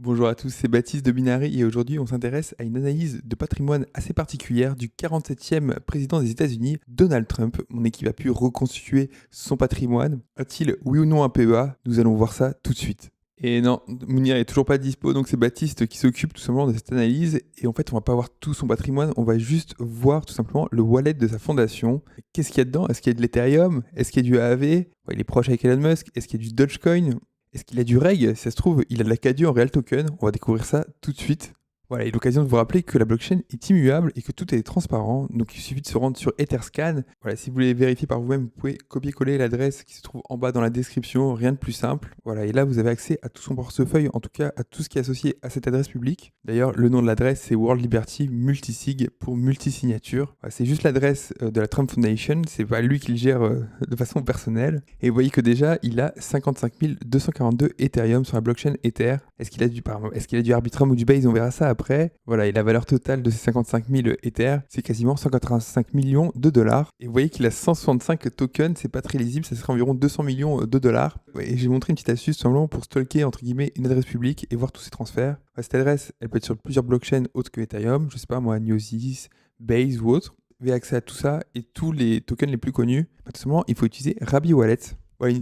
Bonjour à tous, c'est Baptiste de Binary et aujourd'hui on s'intéresse à une analyse de patrimoine assez particulière du 47e président des États-Unis, Donald Trump. Mon équipe a pu reconstituer son patrimoine. A-t-il oui ou non un PEA? Nous allons voir ça tout de suite. Et non, Mounir est toujours pas dispo, donc c'est Baptiste qui s'occupe tout simplement de cette analyse. Et en fait, on va pas voir tout son patrimoine, on va juste voir tout simplement le wallet de sa fondation. Qu'est-ce qu'il y a dedans? Est-ce qu'il y a de l'Ethereum? Est-ce qu'il y a du AAV? Ouais, il est proche avec Elon Musk. Est-ce qu'il y a du Dogecoin? Est-ce qu'il a du reg? Si ça se trouve, il a de l'Acadie en Real Token. On va découvrir ça tout de suite. Voilà, et l'occasion de vous rappeler que la blockchain est immuable et que tout est transparent. Donc il suffit de se rendre sur Etherscan. Voilà, si vous voulez vérifier par vous-même, vous pouvez copier-coller l'adresse qui se trouve en bas dans la description. Rien de plus simple. Voilà, et là vous avez accès à tout son portefeuille, en tout cas à tout ce qui est associé à cette adresse publique. D'ailleurs, le nom de l'adresse c'est World Liberty Multisig pour multisignature. Voilà, c'est juste l'adresse de la Trump Foundation. C'est pas lui qui le gère de façon personnelle. Et vous voyez que déjà il a 55 242 Ethereum sur la blockchain Ether. Est-ce qu'il a du Arbitrum ou du Base? On verra ça après. Voilà, et la valeur totale de ces 55 000 Ether, c'est quasiment 185 millions de dollars. Et vous voyez qu'il a 165 tokens, c'est pas très lisible, ça serait environ 200 millions de dollars. Et j'ai montré une petite astuce simplement pour stalker entre guillemets une adresse publique et voir tous ces transferts. Cette adresse, elle peut être sur plusieurs blockchains autres que Ethereum, je sais pas moi, Gnosis, Base ou autre. Vous avez accès à tout ça et tous les tokens les plus connus. Tout simplement, il faut utiliser Rabi Wallet. Ouais,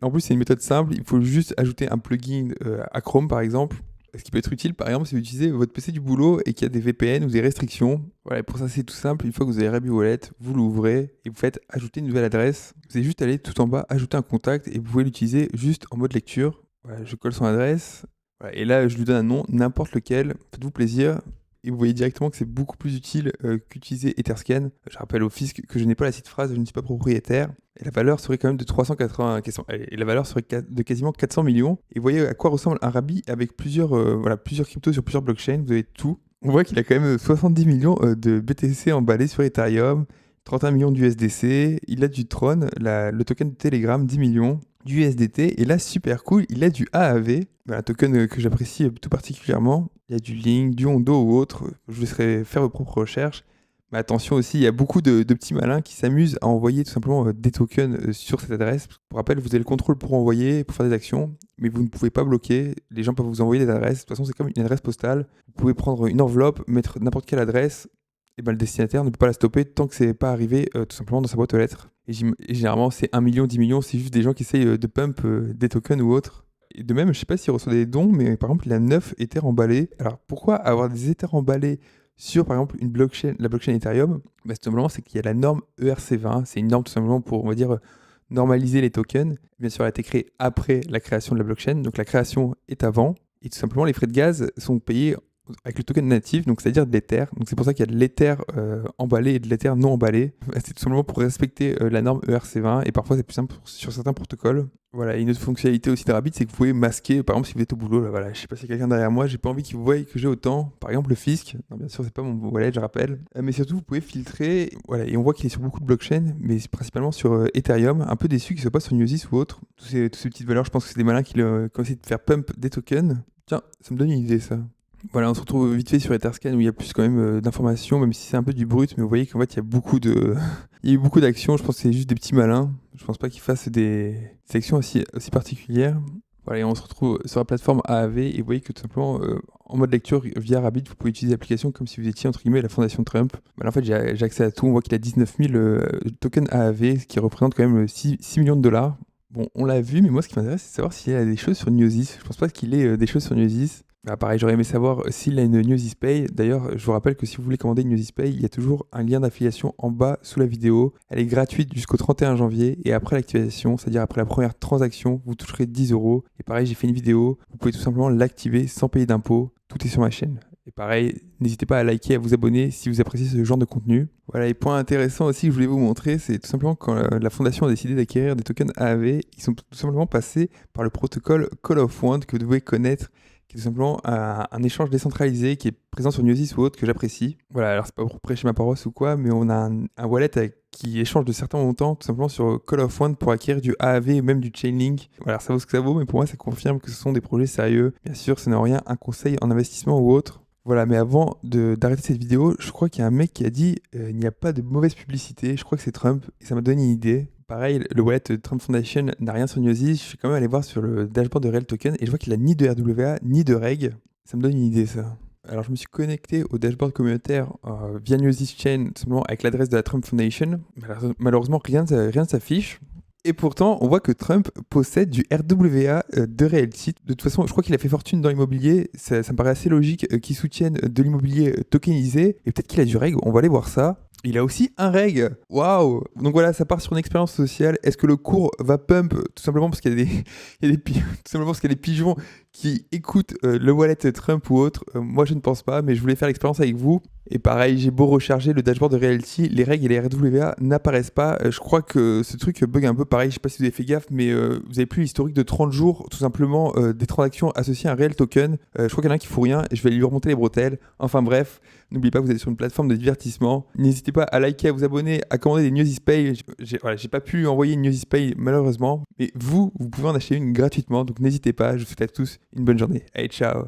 en plus, c'est une méthode simple. Il faut juste ajouter un plugin à Chrome, par exemple. Ce qui peut être utile, par exemple, si vous utilisez votre PC du boulot et qu'il y a des VPN ou des restrictions. Voilà, pour ça, c'est tout simple. Une fois que vous avez Rabi Wallet, vous l'ouvrez et vous faites ajouter une nouvelle adresse. Vous allez juste aller tout en bas, ajouter un contact et vous pouvez l'utiliser juste en mode lecture. Voilà, je colle son adresse. Voilà, et là, je lui donne un nom, n'importe lequel. Faites-vous plaisir. Et vous voyez directement que c'est beaucoup plus utile qu'utiliser Etherscan. Je rappelle au fisc que je n'ai pas la phrase, je ne suis pas propriétaire. Et la valeur serait quand même de 380, et la valeur serait de quasiment 400 millions. Et vous voyez à quoi ressemble un Rabi avec plusieurs cryptos sur plusieurs blockchains. Vous avez tout. On voit qu'il a quand même 70 millions de BTC emballés sur Ethereum, 31 millions d'USDC. Il a du Tron, le token de Telegram, 10 millions. Du USDT, et là, super cool, il a du AAV, un token que j'apprécie tout particulièrement. Il y a du Link, du Hondo ou autre. Je vous laisserai faire vos propres recherches. Mais attention aussi, il y a beaucoup de petits malins qui s'amusent à envoyer tout simplement des tokens sur cette adresse. Pour rappel, vous avez le contrôle pour envoyer, pour faire des actions, mais vous ne pouvez pas bloquer. Les gens peuvent vous envoyer des adresses. De toute façon, c'est comme une adresse postale. Vous pouvez prendre une enveloppe, mettre n'importe quelle adresse, et ben, le destinataire ne peut pas la stopper tant que c'est pas arrivé tout simplement dans sa boîte aux lettres. Et généralement, c'est 1 million, 10 millions, c'est juste des gens qui essayent de pump des tokens ou autres. Et de même, je sais pas s'il reçoit des dons, mais par exemple, il a 9 Ethers emballés. Alors pourquoi avoir des Ethers emballés sur, par exemple, la blockchain Ethereum? Bah, tout simplement, c'est qu'il y a la norme ERC20. C'est une norme tout simplement pour, on va dire, normaliser les tokens. Bien sûr, elle a été créée après la création de la blockchain. Donc la création est avant. Et tout simplement, les frais de gaz sont payés avec le token natif, donc c'est-à-dire de l'Ether. Donc c'est pour ça qu'il y a de l'Ether emballé et de l'Ether non emballé. C'est tout simplement pour respecter la norme ERC20 et parfois c'est plus simple sur certains protocoles. Voilà, et une autre fonctionnalité aussi de Rabbit, c'est que vous pouvez masquer, par exemple si vous êtes au boulot, là, voilà, je sais pas s'il y a quelqu'un derrière moi, j'ai pas envie qu'il vous voie que j'ai autant. Par exemple le fisc, non, bien sûr c'est pas mon wallet, je rappelle. Mais surtout vous pouvez filtrer, voilà, et on voit qu'il est sur beaucoup de blockchains, mais principalement sur Ethereum, un peu déçu qu'il soit pas sur Gnosis ou autre. Toutes ces petites valeurs, je pense que c'est des malins qui ont essayé de faire pump des tokens. Tiens, ça me donne une idée ça. Voilà, on se retrouve vite fait sur Etherscan où il y a plus quand même d'informations, même si c'est un peu du brut, mais vous voyez qu'en fait il y a beaucoup de... il y a eu beaucoup d'actions, je pense que c'est juste des petits malins. Je pense pas qu'ils fassent des actions aussi particulières. Voilà, et on se retrouve sur la plateforme AAV et vous voyez que tout simplement en mode lecture via Rabbit, vous pouvez utiliser l'application comme si vous étiez entre guillemets la fondation Trump. Voilà, en fait j'ai accès à tout, on voit qu'il a 19 000 tokens AAV, ce qui représente quand même 6 millions de dollars. Bon, on l'a vu, mais moi ce qui m'intéresse c'est de savoir s'il y a des choses sur Gnosis. Je pense pas qu'il ait des choses sur Gnosis. Bah, pareil, j'aurais aimé savoir s'il a une Gnosis Pay. D'ailleurs, je vous rappelle que si vous voulez commander une Gnosis Pay, il y a toujours un lien d'affiliation en bas sous la vidéo. Elle est gratuite jusqu'au 31 janvier et après l'activation, c'est-à-dire après la première transaction, vous toucherez 10 euros. Et pareil, j'ai fait une vidéo, vous pouvez tout simplement l'activer sans payer d'impôts. Tout est sur ma chaîne. Et pareil, n'hésitez pas à liker, à vous abonner si vous appréciez ce genre de contenu. Voilà, et point intéressant aussi que je voulais vous montrer, c'est tout simplement quand la fondation a décidé d'acquérir des tokens AAV, ils sont tout simplement passés par le protocole Call of Wand que vous devez connaître, qui est tout simplement un échange décentralisé qui est présent sur Gnosis ou autre que j'apprécie. Voilà, alors c'est pas pour prêcher ma paroisse ou quoi, mais on a un wallet qui échange de certains montants tout simplement sur Call of Wand pour acquérir du AAV et même du Chainlink. Voilà, ça vaut ce que ça vaut, mais pour moi ça confirme que ce sont des projets sérieux. Bien sûr, ce n'est en rien un conseil en investissement ou autre. Voilà, mais avant d'arrêter cette vidéo, je crois qu'il y a un mec qui a dit il n'y a pas de mauvaise publicité. Je crois que c'est Trump et ça m'a donné une idée. Pareil, le wallet Trump Foundation n'a rien sur Newsy. Je suis quand même allé voir sur le dashboard de Real Token et je vois qu'il a ni de RWA ni de reg. Ça me donne une idée, ça. Alors, je me suis connecté au dashboard communautaire via Newsy Chain, tout simplement avec l'adresse de la Trump Foundation. Malheureusement, rien ne s'affiche. Et pourtant, on voit que Trump possède du RWA de Realty. De toute façon, je crois qu'il a fait fortune dans l'immobilier. Ça me paraît assez logique qu'il soutienne de l'immobilier tokenisé. Et peut-être qu'il a du reg, on va aller voir ça. Il a aussi un reg. Waouh! Donc voilà, ça part sur une expérience sociale. Est-ce que le cours va pump tout simplement parce qu'il y a tout simplement parce qu'il y a des pigeons qui écoutent le wallet Trump ou autre? Moi, je ne pense pas, mais je voulais faire l'expérience avec vous. Et pareil, j'ai beau recharger le dashboard de Realty, les règles et les RWA n'apparaissent pas. Je crois que ce truc bug un peu pareil. Je sais pas si vous avez fait gaffe, mais vous avez plus l'historique de 30 jours, tout simplement, des transactions associées à un réel token. Je crois qu'il y en a un qui fout rien. Je vais lui remonter les bretelles. Enfin bref, n'oubliez pas que vous êtes sur une plateforme de divertissement. N'hésitez pas à liker, à vous abonner, à commander des Newsy Pay. J'ai pas pu envoyer une Newsy Pay malheureusement, mais vous pouvez en acheter une gratuitement. Donc n'hésitez pas. Je vous souhaite à tous une bonne journée. Allez, ciao!